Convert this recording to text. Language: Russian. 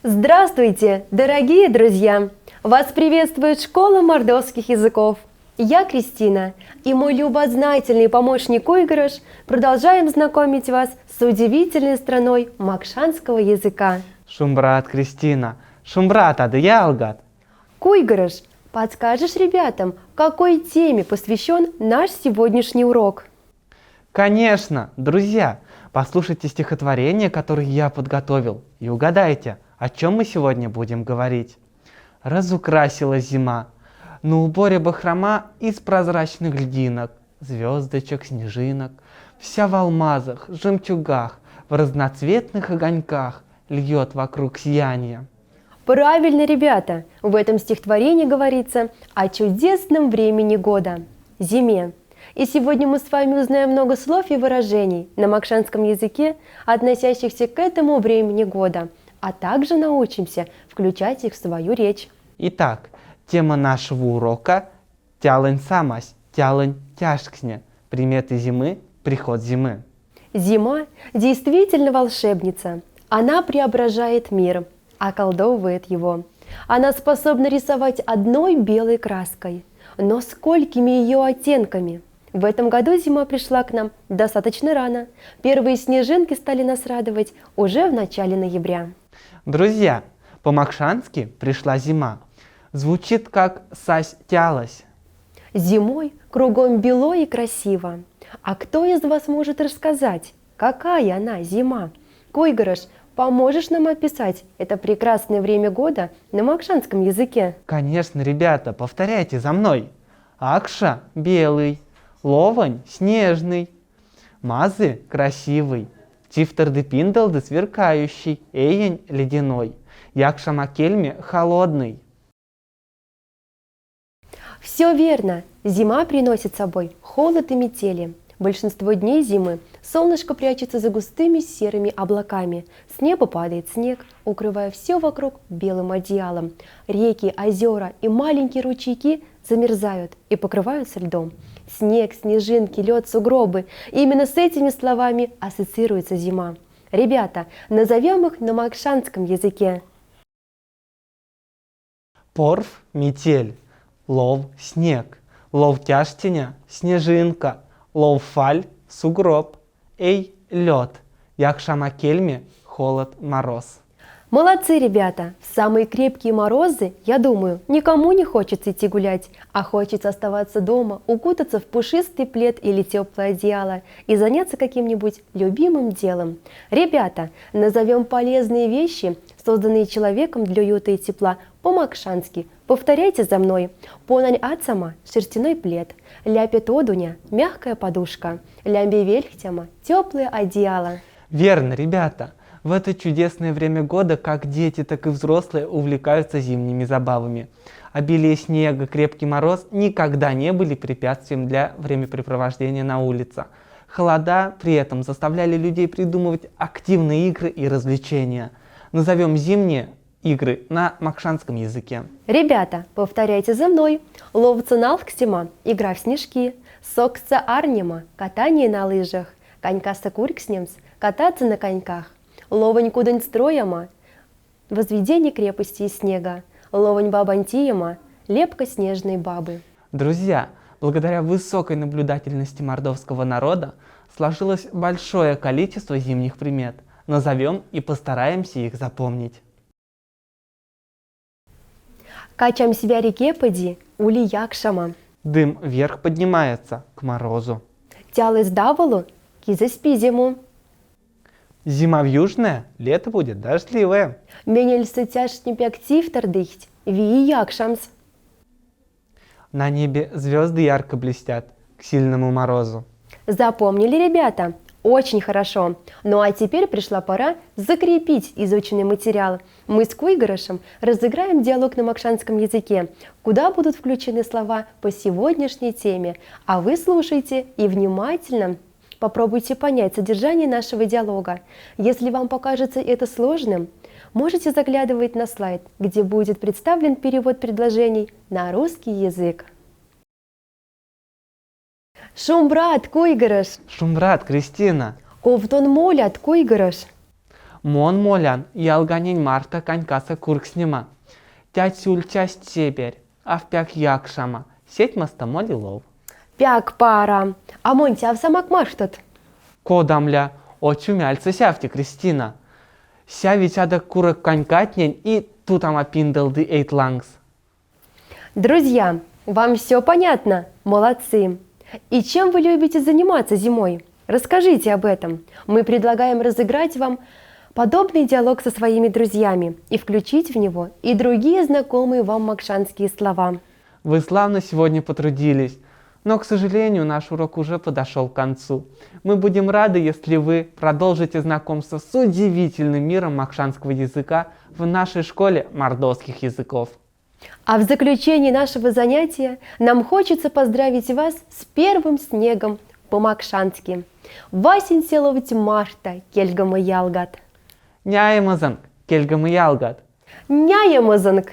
Здравствуйте, дорогие друзья! Вас приветствует школа мордовских языков. Я Кристина и мой любознательный помощник Куйгарыш продолжаем знакомить вас с удивительной страной макшанского языка. Шумбрат, Кристина. Шумбрат, ады ялгат. Куйгарыш, подскажешь ребятам, какой теме посвящен наш сегодняшний урок? Конечно, друзья, послушайте стихотворение, которое я подготовил, и угадайте, о чем мы сегодня будем говорить. Разукрасила зима на уборе бахрома из прозрачных льдинок, звездочек, снежинок, вся в алмазах, жемчугах, в разноцветных огоньках льет вокруг сияние. Правильно, ребята! В этом стихотворении говорится о чудесном времени года – зиме. И сегодня мы с вами узнаем много слов и выражений на макшанском языке, относящихся к этому времени года, а также научимся включать их в свою речь. Итак, тема нашего урока – тялень самась, тялень тяжксне, приметы зимы, приход зимы. Зима действительно волшебница. Она преображает мир, околдовывает его. Она способна рисовать одной белой краской, но сколькими ее оттенками! В этом году зима пришла к нам достаточно рано. Первые снежинки стали нас радовать уже в начале ноября. Друзья, по-макшански пришла зима. Звучит как «сась тялась». Зимой кругом бело и красиво. А кто из вас может рассказать, какая она зима? Куйгарыш, поможешь нам описать это прекрасное время года на макшанском языке? Конечно, ребята, повторяйте за мной. Акша – белый, ловань – снежный, мазы – красивый, тифтарды пиндалды – сверкающий, эйень – ледяной, якша макельме – холодный. Все верно. Зима приносит с собой холод и метели. Большинство дней зимы солнышко прячется за густыми серыми облаками. С неба падает снег, укрывая все вокруг белым одеялом. Реки, озера и маленькие ручейки замерзают и покрываются льдом. Снег, снежинки, лед, сугробы. И именно с этими словами ассоциируется зима. Ребята, назовем их на макшанском языке. Порв – метель, лов – снег, лов тяжтеня – снежинка, лов фаль – сугроб, эй – лед, якша макельме – холод, мороз. Молодцы, ребята! В самые крепкие морозы, я думаю, никому не хочется идти гулять, а хочется оставаться дома, укутаться в пушистый плед или теплое одеяло и заняться каким-нибудь любимым делом. Ребята, назовем полезные вещи, созданные человеком для уюта и тепла, по-макшански. Повторяйте за мной. Понань ацама – шерстяной плед, ляпет одуня – мягкая подушка, лямби вельхтяма – теплое одеяло. Верно, ребята! В это чудесное время года как дети, так и взрослые увлекаются зимними забавами. Обилие снега, крепкий мороз никогда не были препятствием для времяпрепровождения на улице. Холода при этом заставляли людей придумывать активные игры и развлечения. Назовем зимние игры на макшанском языке. Ребята, повторяйте за мной. Ловца налхкстима – игра в снежки, сокца арнима – катание на лыжах, конькаста куркснемс – кататься на коньках, ловань кудань строяма – возведение крепости из снега, ловань бабантияма – лепка снежной бабы. Друзья, благодаря высокой наблюдательности мордовского народа сложилось большое количество зимних примет. Назовем и постараемся их запомнить. Качам себя реке поди, ули якшама. Дым вверх поднимается к морозу. Тялы сдавалу, киза спизиму. Зима в южное, лето будет дождливое. Менельсы тяжни пяктив тардыхть, вии якшамс. На небе звезды ярко блестят к сильному морозу. Запомнили, ребята? Очень хорошо. Ну а теперь пришла пора закрепить изученный материал. Мы с Куйгарышем разыграем диалог на макшанском языке, куда будут включены слова по сегодняшней теме. А вы слушайте и внимательно попробуйте понять содержание нашего диалога. Если вам покажется это сложным, можете заглядывать на слайд, где будет представлен перевод предложений на русский язык. Шумбрат, Куйгарыш! Шумбрат, Кристина! Ковтон молят, Куйгарыш! Мон молян, ялганень марта конькаса куркснема. Тятюль часть себерь, а в пяк якшама, сеть мастамоли лов. Пяк пара. А Монти, а в самак маштот? Кодамля, очумяльца сявти, Кристина. Сявить ада курок конькатнень и тутама пиндалды эйтлангс. Друзья, вам все понятно? Молодцы! И чем вы любите заниматься зимой? Расскажите об этом. Мы предлагаем разыграть вам подобный диалог со своими друзьями и включить в него и другие знакомые вам макшанские слова. Вы славно сегодня потрудились, но, к сожалению, наш урок уже подошел к концу. Мы будем рады, если вы продолжите знакомство с удивительным миром макшанского языка в нашей школе мордовских языков. А в заключении нашего занятия нам хочется поздравить вас с первым снегом по-макшански. Васин селовать Машта, кельгама ялгат. Няемазанг, кельгамы ялгат. Няемазанг!